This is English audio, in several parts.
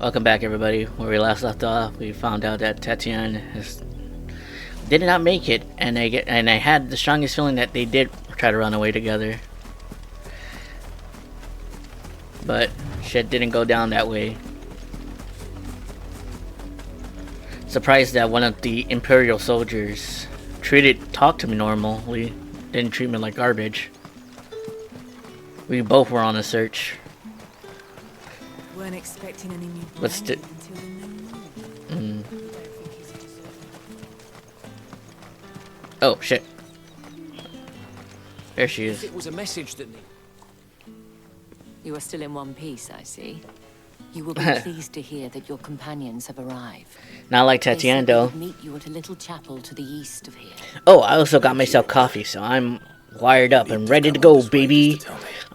Welcome back, everybody. Where we last left off, we found out that did not make it, and I had the strongest feeling that they did try to run away together, but shit didn't go down that way. Surprised that one of the Imperial soldiers talked to me normally, didn't treat me like garbage. We both were on a search. Weren't expecting any new Let's do. Oh shit! There she is. It was a message that. You are still in one piece, I see. You will be pleased to hear that your companions have arrived. Not like Tatiana, though. Meet you at a little chapel to the east of here. Oh, I also got myself coffee, so I'm wired up and ready to go, baby.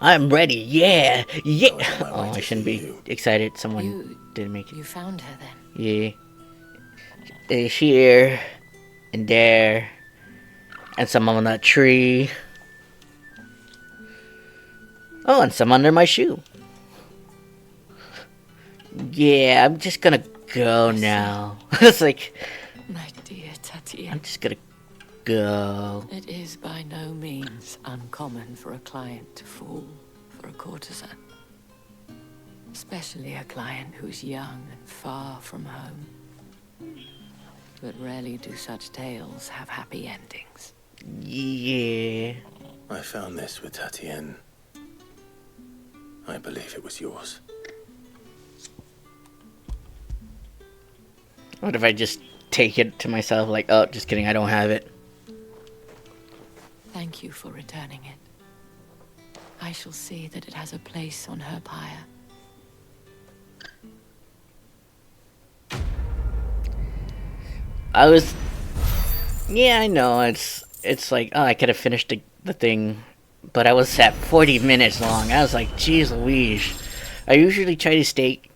I'm ready. Yeah, yeah. Oh, I shouldn't be excited. Someone didn't make it. You found her then? Yeah. There's here and there, and some on that tree. Oh, and some under my shoe. Yeah, I'm just gonna go now. It's like, My dear Tatiana, I'm just gonna go. it is by no means uncommon for a client to fall for a courtesan. Especially a client who's young and far from home. But rarely do such tales have happy endings. Yeah. I found this with Tatienne. I believe it was yours. What if I just take it to myself like, oh, just kidding, I don't have it. Thank you for returning it. I shall see that it has a place on her pyre. Yeah, I know, it's like, oh, I could have finished the thing, but I was at 40 minutes long. I was like, geez Louise. I usually try to stick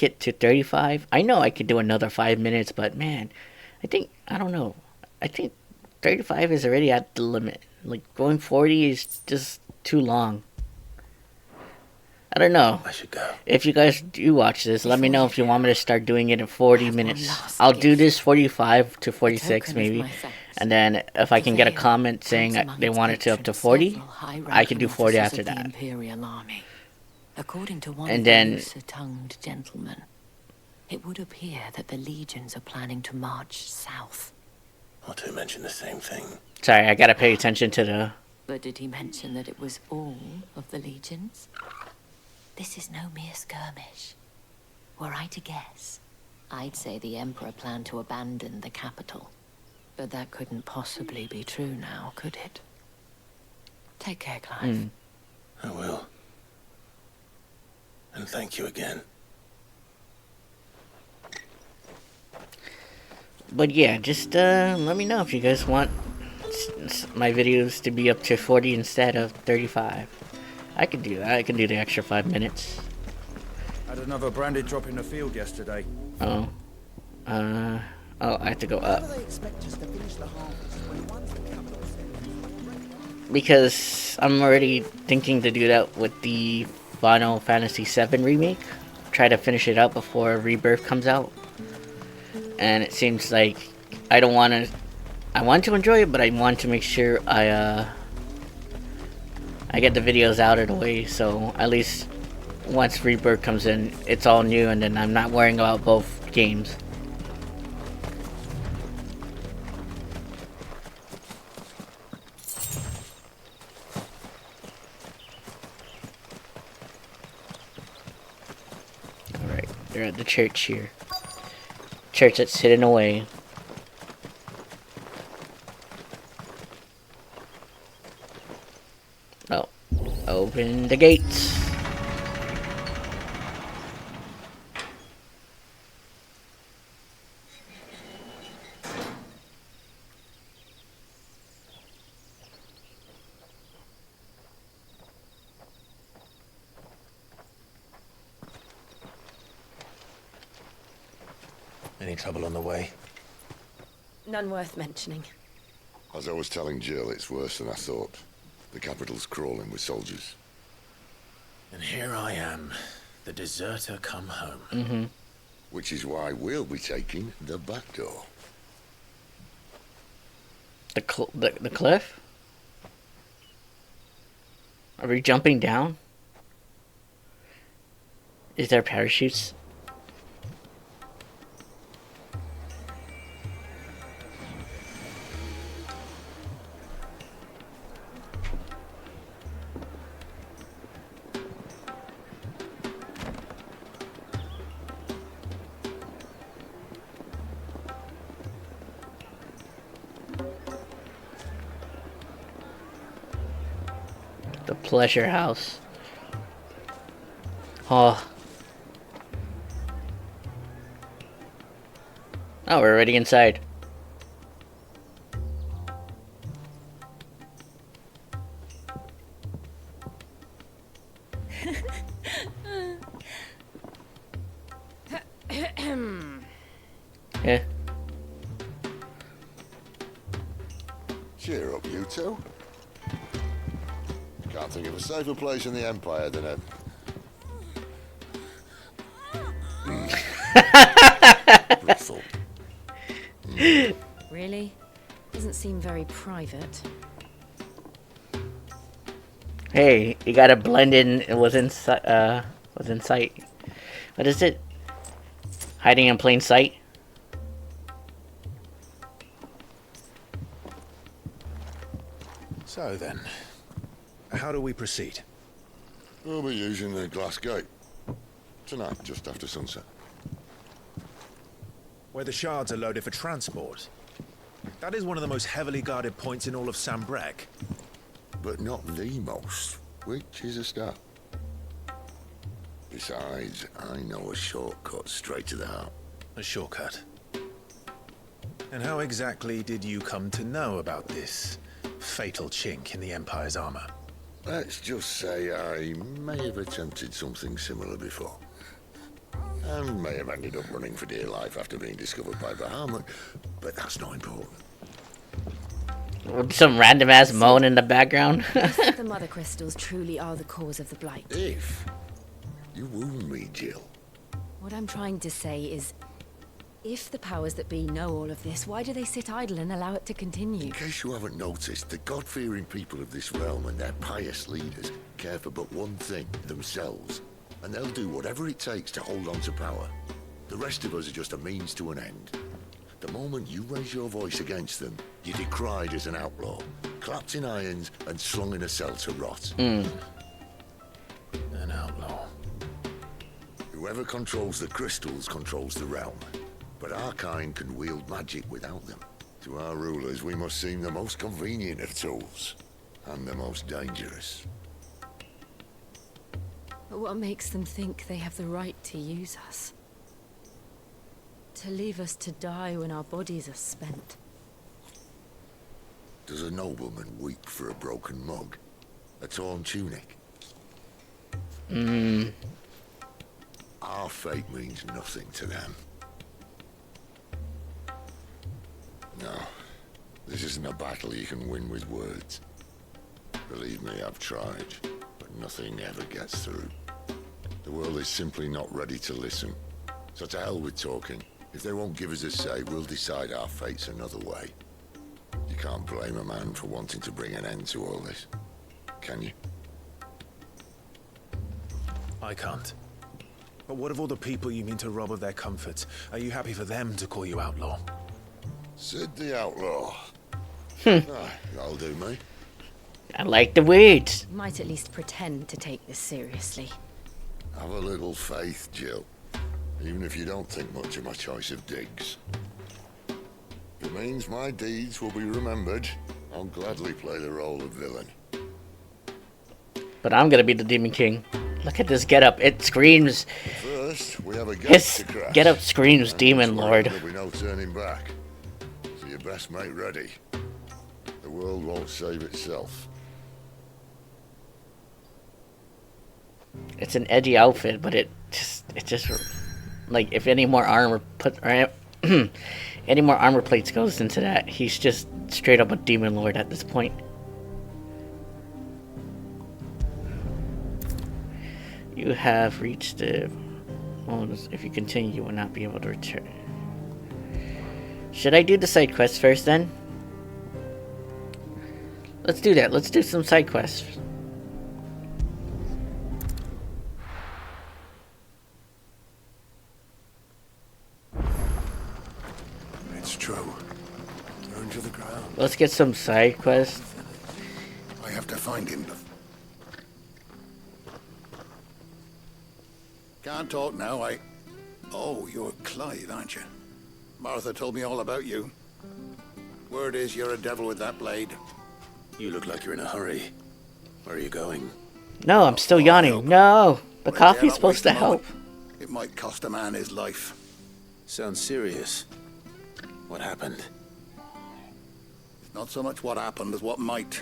it to 35. I know I could do another 5 minutes, but man, I don't know. I think 35 is already at the limit. Like, going 40 is just too long. I don't know. I should go. If you guys do watch this, let me know if you want me to start doing it in 40 minutes. I'll do this 45 to 46 maybe. And then if I can get a comment saying they want it to up to 40, I can do 40 after that. According to one And then loose-tongued gentleman, it would appear that the legions are planning to march south. Or to mention the same thing. sorry, I gotta pay attention to the. But did he mention that it was all of the legions? This is no mere skirmish. Were I to guess, I'd say the Emperor planned to abandon the capital. But that couldn't possibly be true now, could it? Take care, Clive. I will. And thank you again. But yeah, just let me know if you guys want my videos to be up to 40 instead of 35. I can do that. I can do the extra 5 minutes. Had another branded drop in the field yesterday. Oh. Oh, I have to go up. Because I'm already thinking to do that with the Final Fantasy VII remake. Try to finish it out before Rebirth comes out. And it seems like I want to enjoy it, but I want to make sure I get the videos out of the way, so at least once Rebirth comes in, it's all new, and then I'm not worrying about both games. Alright, they're at the church here. Church that's hidden away. Oh, open the gates. Any trouble on the way? None worth mentioning. As I was telling Jill, it's worse than I thought. The capital's crawling with soldiers. And here I am, the deserter come home. Which is why we'll be taking the back door. The cliff? Are we jumping down? Is there parachutes? The pleasure house. Oh. Oh, we're already inside. Yeah. Cheer up, you two. Can't think of a safer place in the Empire than a... brothel. Really? Doesn't seem very private. Hey, you gotta blend in within sight. What is it? Hiding in plain sight? So then, how do we proceed? We'll be using the glass gate. Tonight, just after sunset. Where the shards are loaded for transport. That is one of the most heavily guarded points in all of Sambrec. But not the most, which is a start. Besides, I know a shortcut straight to the heart. A shortcut. And how exactly did you come to know about this fatal chink in the Empire's armor? Let's just say I may have attempted something similar before. And may have ended up running for dear life after being discovered by Bahamut, but that's not important. With some random ass moan in the background. If the mother crystals truly are the cause of the blight. If you wound me, Jill. What I'm trying to say is, if the powers that be know all of this, why do they sit idle and allow it to continue? In case you haven't noticed, the God-fearing people of this realm and their pious leaders care for but one thing, themselves. And they'll do whatever it takes to hold on to power. The rest of us are just a means to an end. The moment you raise your voice against them, you're decried as an outlaw, clapped in irons and slung in a cell to rot. An outlaw. Whoever controls the crystals controls the realm. But our kind can wield magic without them. To our rulers, we must seem the most convenient of tools. And the most dangerous. But what makes them think they have the right to use us? To leave us to die when our bodies are spent? Does a nobleman weep for a broken mug? A torn tunic? Our fate means nothing to them. No, this isn't a battle you can win with words. Believe me, I've tried, but nothing ever gets through. The world is simply not ready to listen. So to hell with talking. If they won't give us a say, we'll decide our fates another way. You can't blame a man for wanting to bring an end to all this, can you? I can't. But what of all the people you mean to rob of their comforts? Are you happy for them to call you outlaw? Sid the Outlaw. That'll do me. I like the words. You might at least pretend to take this seriously. Have a little faith, Jill. Even if you don't think much of my choice of digs. If it means my deeds will be remembered, I'll gladly play the role of villain. But I'm gonna be the Demon King. Look at this getup. It screams. First, we have a gate His to crash. getup screams And Demon once we're Lord. in, there'll be no turning back. So you best make ready. The world won't save itself. It's an edgy outfit, but it just like if any more armor any more armor plates goes into that, he's just straight up a Demon Lord at this point. You have reached the Well, if you continue, you will not be able to return. Should I do the side quest first then? Let's do that. Let's do some side quests. It's true. Turn to the ground. Let's get some side quests. I have to find him. Can't talk now, Oh, you're Clive, aren't you? Martha told me all about you. Word is you're a devil with that blade. You look like you're in a hurry. Where are you going? No, I'm still yawning. No! The coffee's supposed to help. It might cost a man his life. Sounds serious. What happened? It's not so much what happened as what might.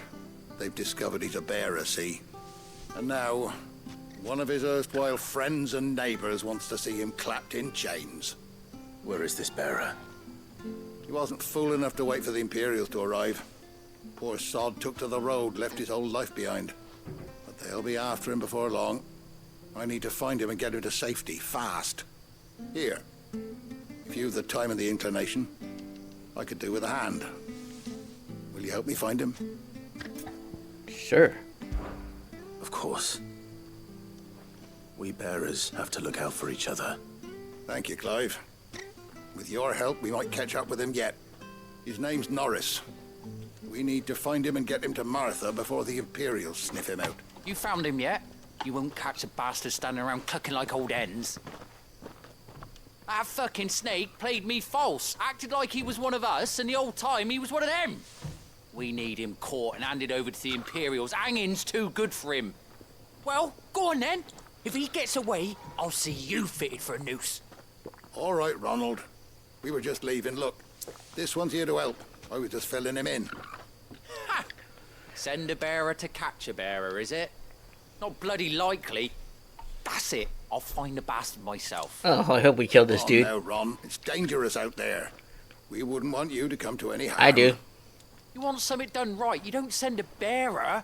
They've discovered he's a bearer, see? And now, one of his erstwhile friends and neighbors wants to see him clapped in chains. Where is this bearer? He wasn't fool enough to wait for the Imperials to arrive. Poor sod took to the road, left his whole life behind. But they'll be after him before long. I need to find him and get him to safety, fast. Here, if you've the time and the inclination, I could do with a hand. Will you help me find him? Sure. Of course. We bearers have to look out for each other. Thank you, Clive. With your help, we might catch up with him yet. His name's Norris. We need to find him and get him to Martha before the Imperials sniff him out. You found him yet? You won't catch a bastard standing around clucking like old hens. That fucking snake played me false, acted like he was one of us, and the whole time he was one of them. We need him caught and handed over to the Imperials. Hanging's too good for him. Well, go on then. If he gets away, I'll see you fitted for a noose. All right, Ronald. We were just leaving. Look, this one's here to help. I was just filling him in. Ha! Send a bearer to catch a bearer, is it? Not bloody likely. That's it. I'll find the bastard myself. Oh, I hope we kill this dude. Now, Ron. It's dangerous out there. We wouldn't want you to come to any harm. I do. You want something done right, you don't send a bearer.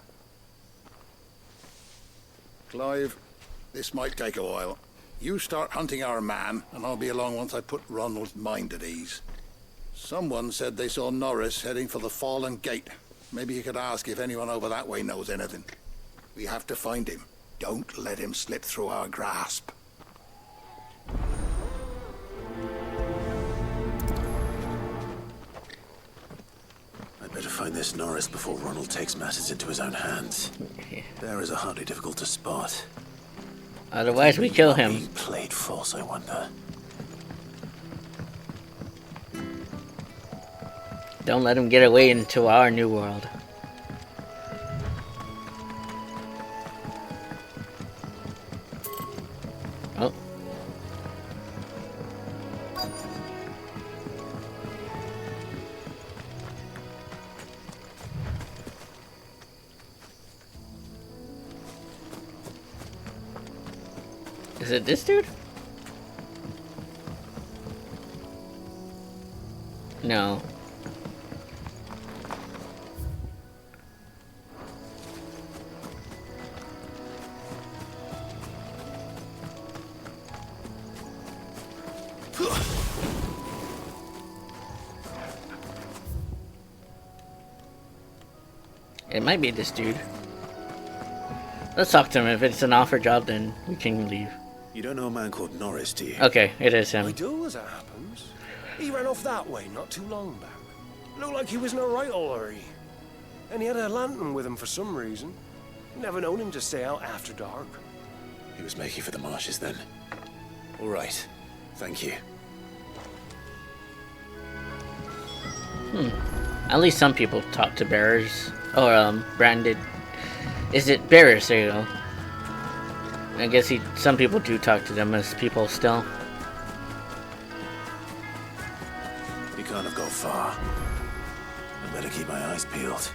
Clive, this might take a while. You start hunting our man, and I'll be along once I put Ronald's mind at ease. Someone said they saw Norris heading for the Fallen Gate. Maybe you could ask if anyone over that way knows anything. We have to find him. Don't let him slip through our grasp. I'd better find this Norris before Ronald takes matters into his own hands. Bearers are hardly difficult to spot. Otherwise, we kill him. He played false, I wonder. Don't let him get away into our new world. Oh. Is it this dude? No. It might be this dude. Let's talk to him. If it's an offer job, then we can leave. You don't know a man called Norris, do you? Okay, it is I him. do, as it happens. He ran off that way not too long back. Looked like he was in a right old hurry. And he had a lantern with him for some reason. Never known him to stay out after dark. He was making for the marshes then. All right. Thank you. At least some people talk to bearers. Or, branded. Is it bearers? There you go. I guess some people do talk to them as people still. You can't have gone far. I better keep my eyes peeled.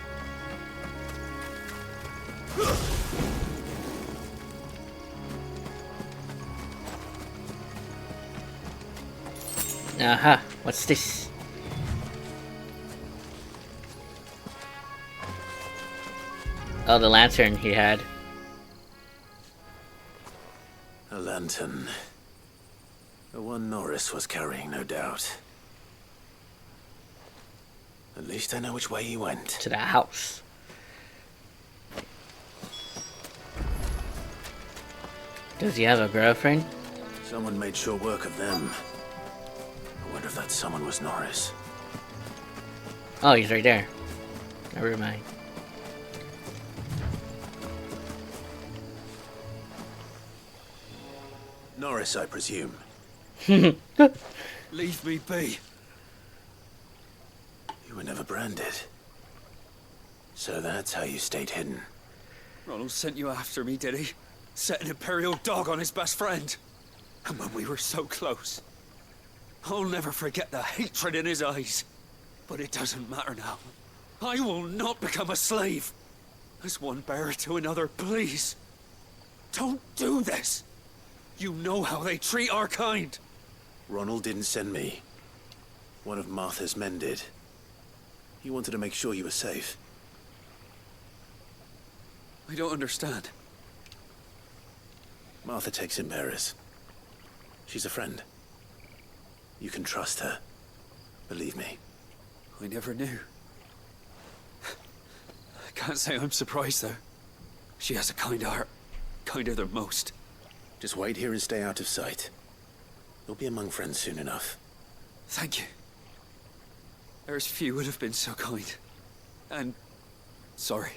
Aha, what's this? Oh, the lantern he had. A lantern. The one Norris was carrying, no doubt. At least I know which way he went. To the house. Does he have a girlfriend? Someone made short work of them. I wonder if that someone was Norris. Oh, he's right there. Never mind. Norris, I presume. Leave me be. You were never branded. So that's how you stayed hidden. Ronald sent you after me, did he? Set an Imperial dog on his best friend. And when we were so close. I'll never forget the hatred in his eyes. But it doesn't matter now. I will not become a slave. As one bearer to another, please. Don't do this. You know how they treat our kind. Ronald didn't send me. One of Martha's men did. He wanted to make sure you were safe. I don't understand. Martha takes in bearers. She's a friend. You can trust her. Believe me. I never knew. I can't say I'm surprised, though. She has a kind heart. Kinder than most. Just wait here and stay out of sight. You'll be among friends soon enough. Thank you. There's few would have been so kind. And... sorry.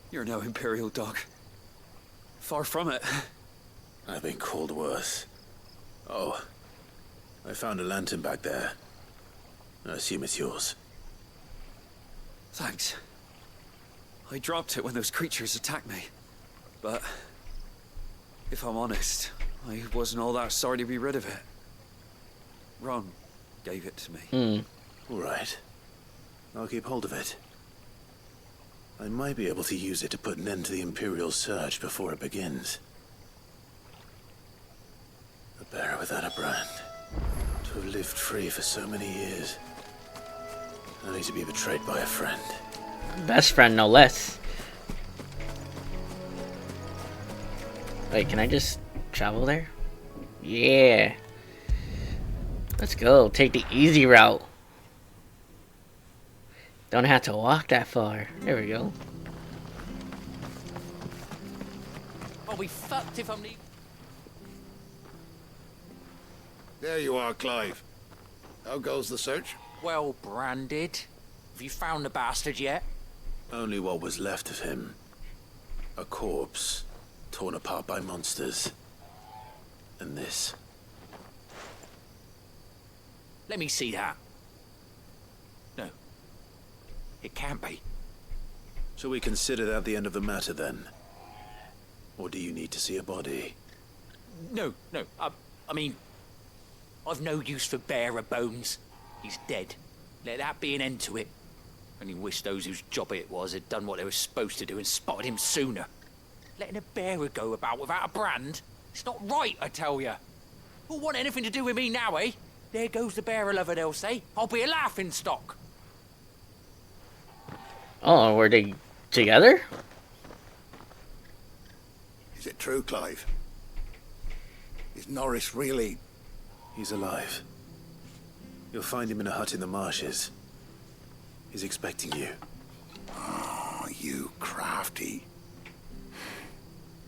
You're no Imperial dog. Far from it. I've been called worse. Oh. I found a lantern back there. I assume it's yours. Thanks. I dropped it when those creatures attacked me. But... if I'm honest, I wasn't all that sorry to be rid of it. Ron gave it to me. All right. I'll keep hold of it. I might be able to use it to put an end to the Imperial search before it begins. A bearer without a brand. To have lived free for so many years. Only to be betrayed by a friend. Best friend, no less. Wait, can I just travel there? Yeah. Let's go. Take the easy route. Don't have to walk that far. There we go. I'll be fucked if I'm leaving. There you are, Clive. How goes the search? Well branded. Have you found the bastard yet? Only what was left of him. A corpse, torn apart by monsters. And this. Let me see that. No. It can't be. Shall we consider that the end of the matter then? Or do you need to see a body? No. I mean, I've no use for bearer bones. He's dead. Let that be an end to it. Only wish those whose job it was had done what they were supposed to do and spotted him sooner. Letting a bearer go about without a brand? It's not right, I tell you. Who'll want anything to do with me now, eh? There goes the bearer lover, they'll say. I'll be a laughing stock. Oh, were they together? Is it true, Clive? Is Norris really... He's alive. You'll find him in a hut in the marshes. He's expecting you. Oh, you crafty.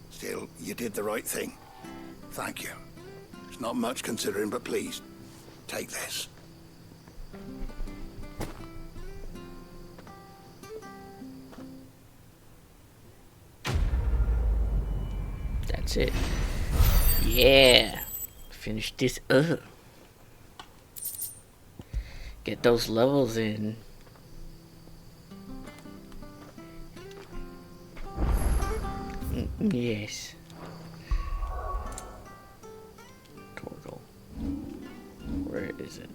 Still, you did the right thing. Thank you. It's not much considering, but please, take this. That's it. Yeah. Finish this up. Get those levels in. Yes. Total. Where is it?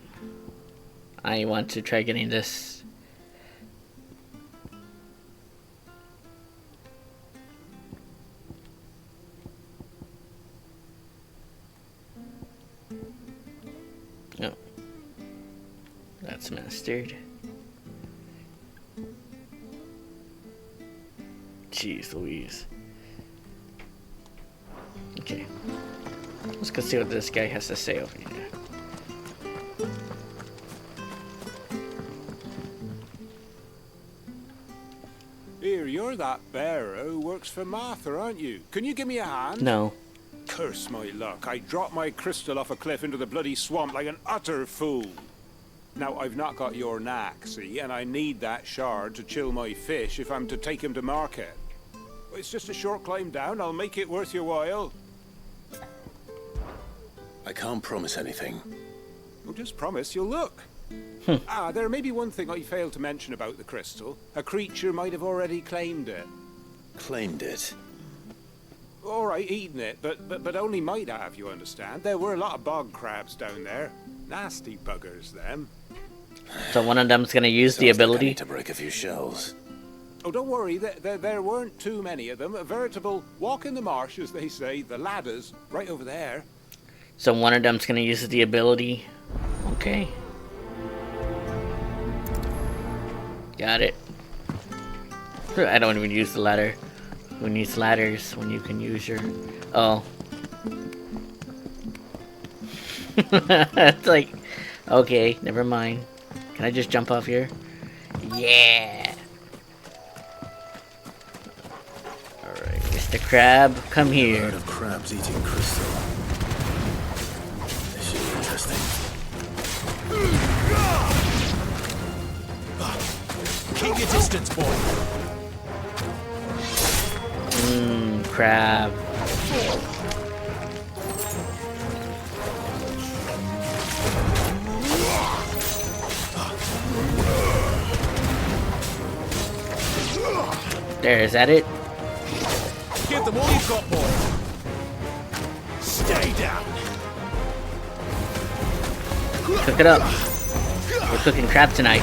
I want to try getting this. No. That's mastered. Jeez Louise. Okay. Let's go see what this guy has to say over here. Here, you're that bearer who works for Martha, aren't you? Can you give me a hand? No. Curse my luck. I dropped my crystal off a cliff into the bloody swamp like an utter fool. Now, I've not got your knack, see, and I need that shard to chill my fish if I'm to take him to market. It's just a short climb down. I'll make it worth your while. I can't promise anything. Well, just promise you'll look. There may be one thing I failed to mention about the crystal. A creature might have already claimed it. Claimed it? All right, eaten it, but only might have, you understand. There were a lot of bog crabs down there. Nasty buggers, them. So one of them's gonna use the Sounds like I ability. need to break a few shells. Oh, don't worry, there weren't too many of them. A veritable walk in the marsh, as they say. The ladders, right over there. So one of them's gonna use the ability. Okay. Got it. I don't even use the ladder. Who needs ladders when you can use your... Oh. It's like... Okay, never mind. Can I just jump off here? Yeah! Alright, Mr. Crab, come here. Herd of crabs eating crystal. This should be interesting. Keep your distance, boy. Crab. There, is that it? Give them all you've got, boy. Stay down. Cook it up. We're cooking crab tonight.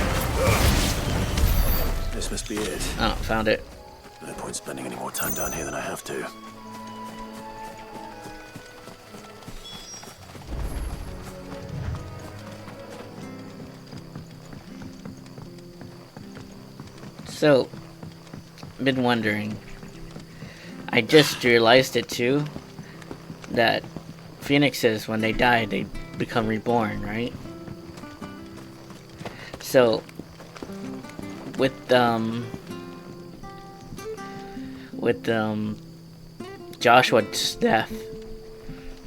This must be it. Oh, found it. No point spending any more time down here than I have to. So, been wondering. I just realized it too. That phoenixes, when they die, they become reborn, right? So, with Joshua's death,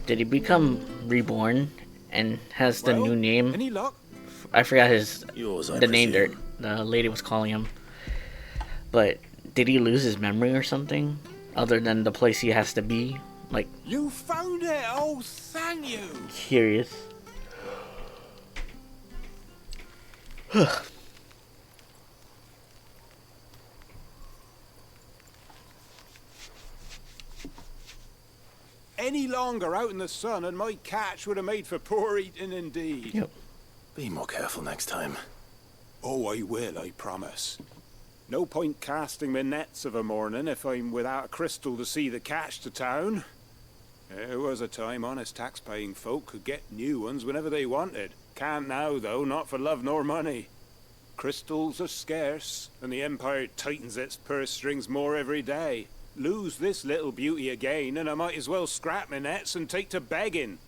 did he become reborn and has the new name? Any luck? I forgot Yours, I the name presume. the lady was calling him. But did he lose his memory or something? Other than the place he has to be? Like, You found it! Oh, thank you! curious. Any longer out in the sun and my catch would have made for poor eating indeed. Yep. Be more careful next time. Oh, I will, I promise. No point casting my nets of a morning if I'm without a crystal to see the catch to town. There was a time honest tax-paying folk could get new ones whenever they wanted. Can't now, though, not for love nor money. Crystals are scarce, and the Empire tightens its purse strings more every day. Lose this little beauty again, and I might as well scrap my nets and take to begging.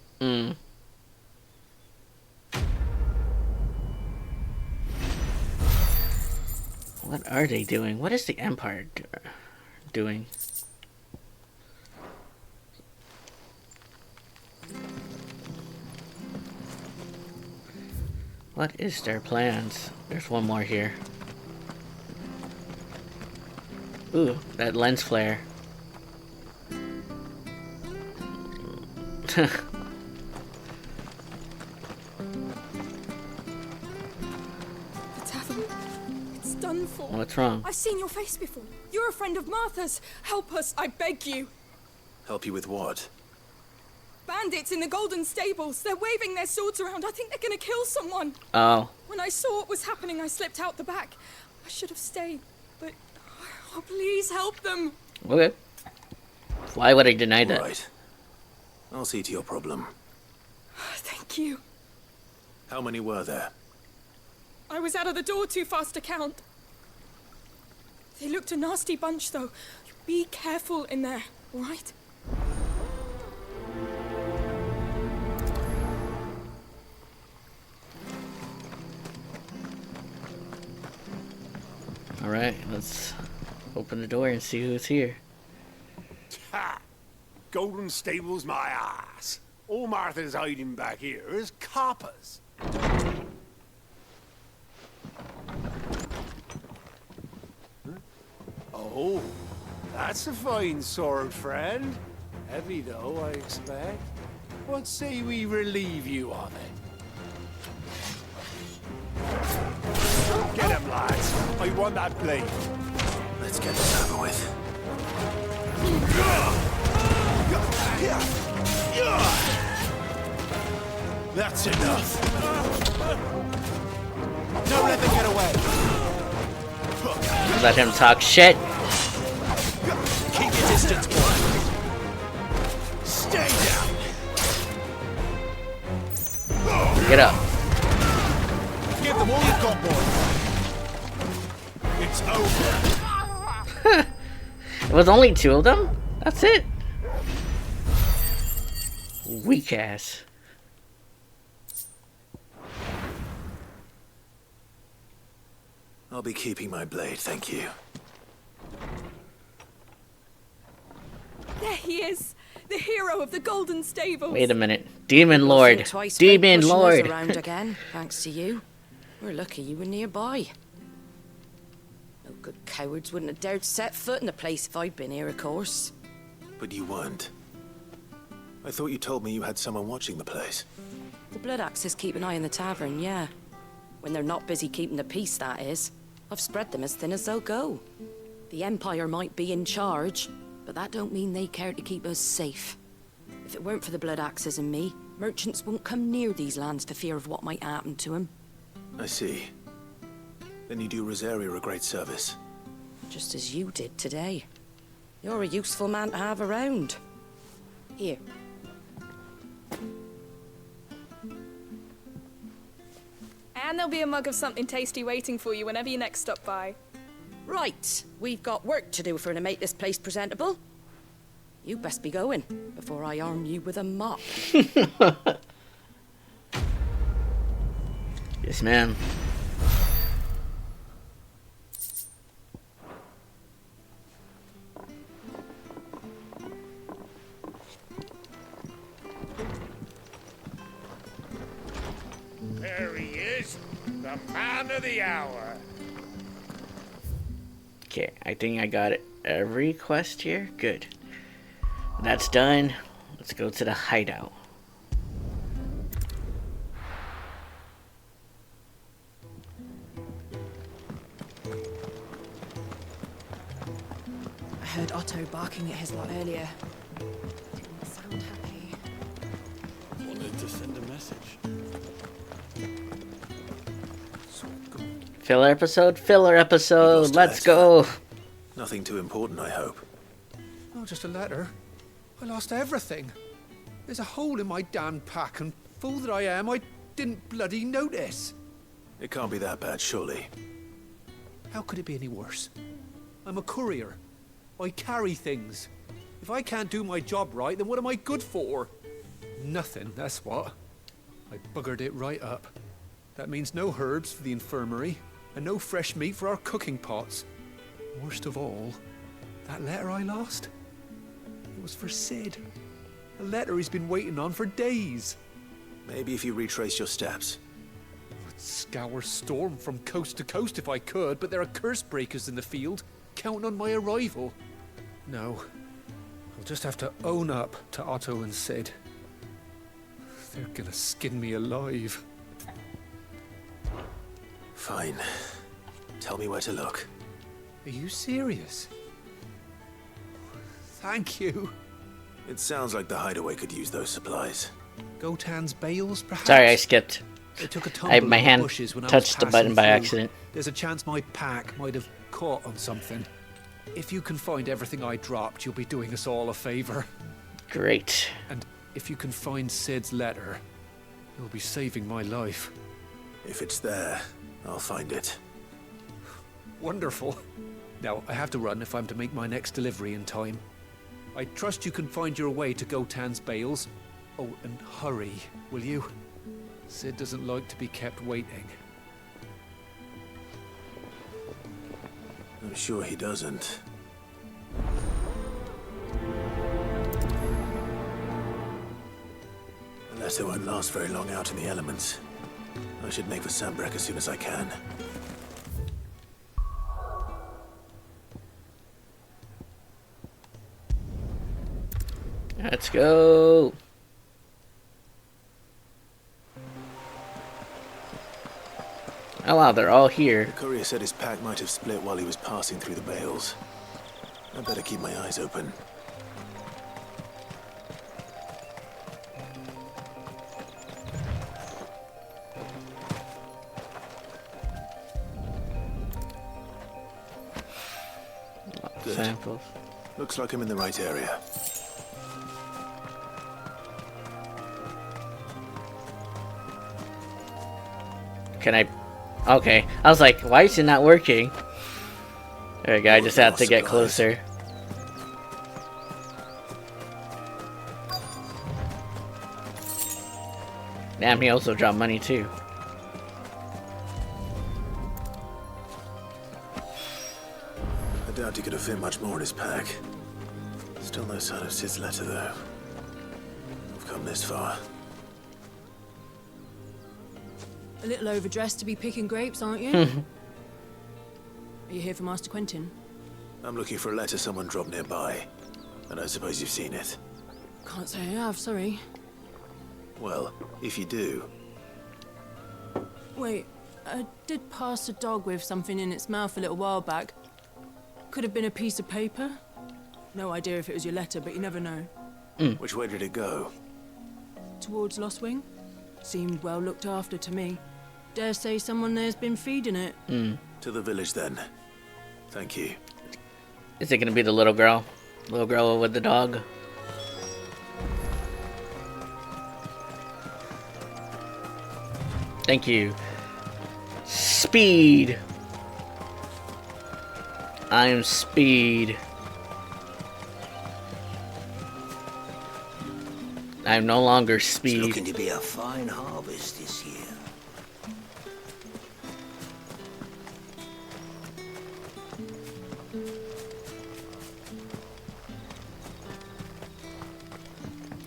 What are they doing? What is the Empire doing? What is their plans? There's one more here. Ooh, that lens flare. The tavern. It's done for. What's wrong? I've seen your face before. You're a friend of Martha's. Help us, I beg you. Help you with what? Bandits in the Golden Stables. They're waving their swords around. I think they're gonna kill someone. Oh. When I saw what was happening, I slipped out the back. I should have stayed, but... Oh, please help them. Okay. Why would I deny that? Right. I'll see to your problem. Thank you. How many were there? I was out of the door too fast to count. They looked a nasty bunch, though. Be careful in there, all right? Alright, let's open the door and see who's here. Ha! Golden Stable's my ass. All Martha's hiding back here is coppers. Oh, that's a fine sword, friend. Heavy though, I expect. What say we relieve you of it? Get him, lads. I want that blade. Let's get this over with. That's enough. Don't let them get away. Let him talk shit. Keep your distance, boy. Stay down. Get up. Give them all you've got, boy. It's over. It was only 2 of them? That's it? Weak ass. I'll be keeping my blade, thank you. There he is, the hero of the Golden Stables. Wait a minute. Demon Lord. Demon Lord. Around again, thanks to you. We're lucky you were nearby. No good cowards wouldn't have dared set foot in the place if I'd been here, of course. But you weren't. I thought you told me you had someone watching the place. The Blood Axes keep an eye on the tavern, yeah. When they're not busy keeping the peace, that is. I've spread them as thin as they'll go. The Empire might be in charge, but that don't mean they care to keep us safe. If it weren't for the Blood Axes and me, merchants wouldn't come near these lands for fear of what might happen to them. I see. Then you do Rosaria a great service. Just as you did today. You're a useful man to have around. Here. And there'll be a mug of something tasty waiting for you whenever you next stop by. Right, we've got work to do for to make this place presentable. You best be going before I arm you with a mop. Yes, ma'am. There he is, the man of the hour. Okay, I think I got every quest here. Good. That's done. Let's go to the hideout. I heard Otto barking at his lot earlier. Didn't sound happy. Wanted to send a message. Filler episode? Filler episode. Let's go. Nothing too important, I hope. Oh, just a letter. I lost everything. There's a hole in my damn pack, and fool that I am, I didn't bloody notice. It can't be that bad, surely. How could it be any worse? I'm a courier. I carry things. If I can't do my job right, then what am I good for? Nothing, that's what. I buggered it right up. That means no herbs for the infirmary, and no fresh meat for our cooking pots. Worst of all, that letter I lost? It was for Sid. A letter he's been waiting on for days. Maybe if you retrace your steps. I'd scour Storm from coast to coast if I could, but there are curse breakers in the field, counting on my arrival. No, I'll just have to own up to Otto and Sid. They're gonna skin me alive. Fine. Tell me where to look. Are you serious? Thank you. It sounds like the hideaway could use those supplies. Gotan's bales, perhaps? Sorry, I skipped. They took a My tumble in hand the bushes when I was touched the button passing by through. accident. There's a chance my pack might have caught on something. If you can find everything I dropped, you'll be doing us all a favor. Great. And if you can find Sid's letter, you'll be saving my life. If it's there, I'll find it. Wonderful. Now, I have to run if I'm to make my next delivery in time. I trust you can find your way to Gotan's bales. Oh, and hurry, will you? Sid doesn't like to be kept waiting. I'm sure he doesn't. The letter won't last very long out in the elements. I should make for Sambrek as soon as I can. Let's go. Oh wow, they're all here. The courier said his pack might have split while he was passing through the bales. I better keep my eyes open. Good. Samples. Looks like I'm in the right area. Can I? Okay. I was like, why is it not working? There we go. I just have to get closer. Damn, he also dropped money too. I doubt he could have fit much more in his pack. Still no sign of Sid's letter, though. I've come this far. A little overdressed to be picking grapes, aren't you? Are you here for Master Quentin? I'm looking for a letter someone dropped nearby. And I suppose you've seen it. Can't say I have, sorry. Well, if you do... Wait, I did pass a dog with something in its mouth a little while back. Could have been a piece of paper. No idea if it was your letter, but you never know. Which way did it go? Towards Lost Wing. Seemed well looked after to me. Dare say someone there's been feeding it. To the village, then. Thank you. Is it gonna be the little girl? Little girl with the dog? Thank you. Speed. I am Speed. I'm no longer Speed. It's looking to be a fine harvest this year.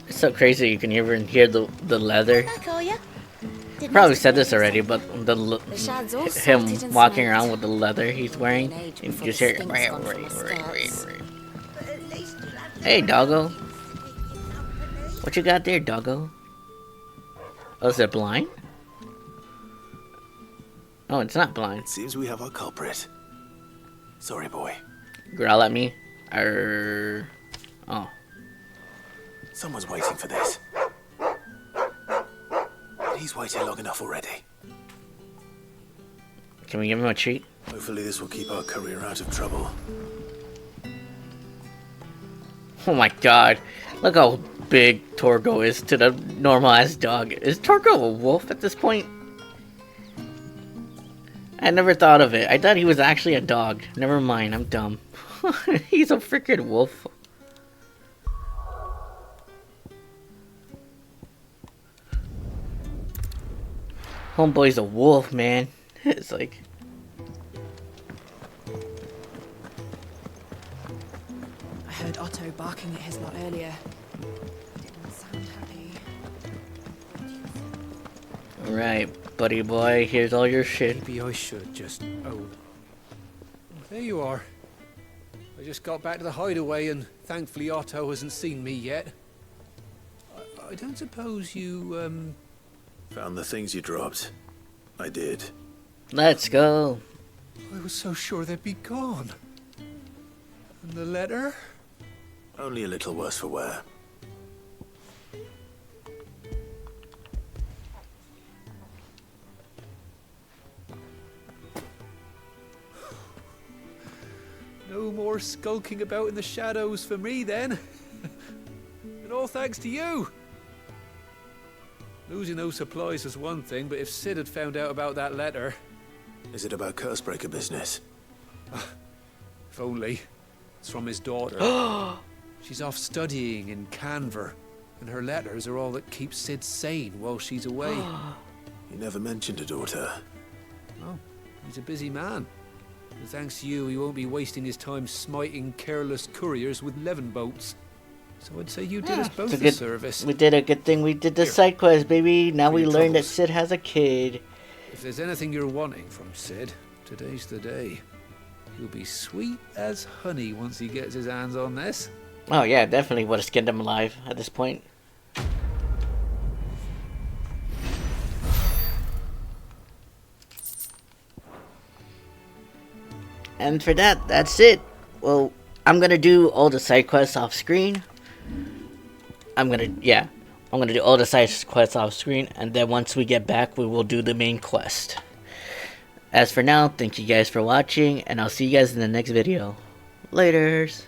It's so crazy you can even hear the leather. Probably said this already, but him walking around with the leather he's wearing, and you just hear Hey, doggo. What you got there, doggo? Oh, is it blind? Oh, it's not blind. It seems we have our culprit. Sorry, boy. Growl at me? Oh. Someone's waiting for this. He's waited long enough already. Can we give him a treat? Hopefully this will keep our career out of trouble. Oh my god. Look how big Torgo is to the normal-ass dog. Is Torgo a wolf at this point? I never thought of it. I thought he was actually a dog. Never mind, I'm dumb. He's a freaking wolf. Homeboy's a wolf, man. It's like... I heard Otto barking at his lot earlier. Didn't sound happy. Alright, buddy boy, here's all your shit. Maybe I should just own. There you are. I just got back to the hideaway and thankfully Otto hasn't seen me yet. I don't suppose you, Found the things you dropped. I did. Let's go. I was so sure they'd be gone. And the letter? Only a little worse for wear. No more skulking about in the shadows for me, then. And all thanks to you. Losing those supplies was one thing, but if Sid had found out about that letter... Is it about Cursebreaker business? If only. It's from his daughter. She's off studying in Canver, and her letters are all that keeps Sid sane while she's away. You never mentioned a daughter. Oh, he's a busy man. Thanks to you, he won't be wasting his time smiting careless couriers with levin boats. So I'd say you did us both a service. We did a good thing. We did the side quest, baby. Now we learned that Sid has a kid. If there's anything you're wanting from Sid, today's the day. He'll be sweet as honey once he gets his hands on this. Oh yeah, definitely would have skinned him alive at this point. And for that, that's it. Well, I'm gonna do all the side quests off screen. I'm gonna do all the side quests off screen, and then once we get back, we will do the main quest. As for now, thank you guys for watching, and I'll see you guys in the next video. Laters.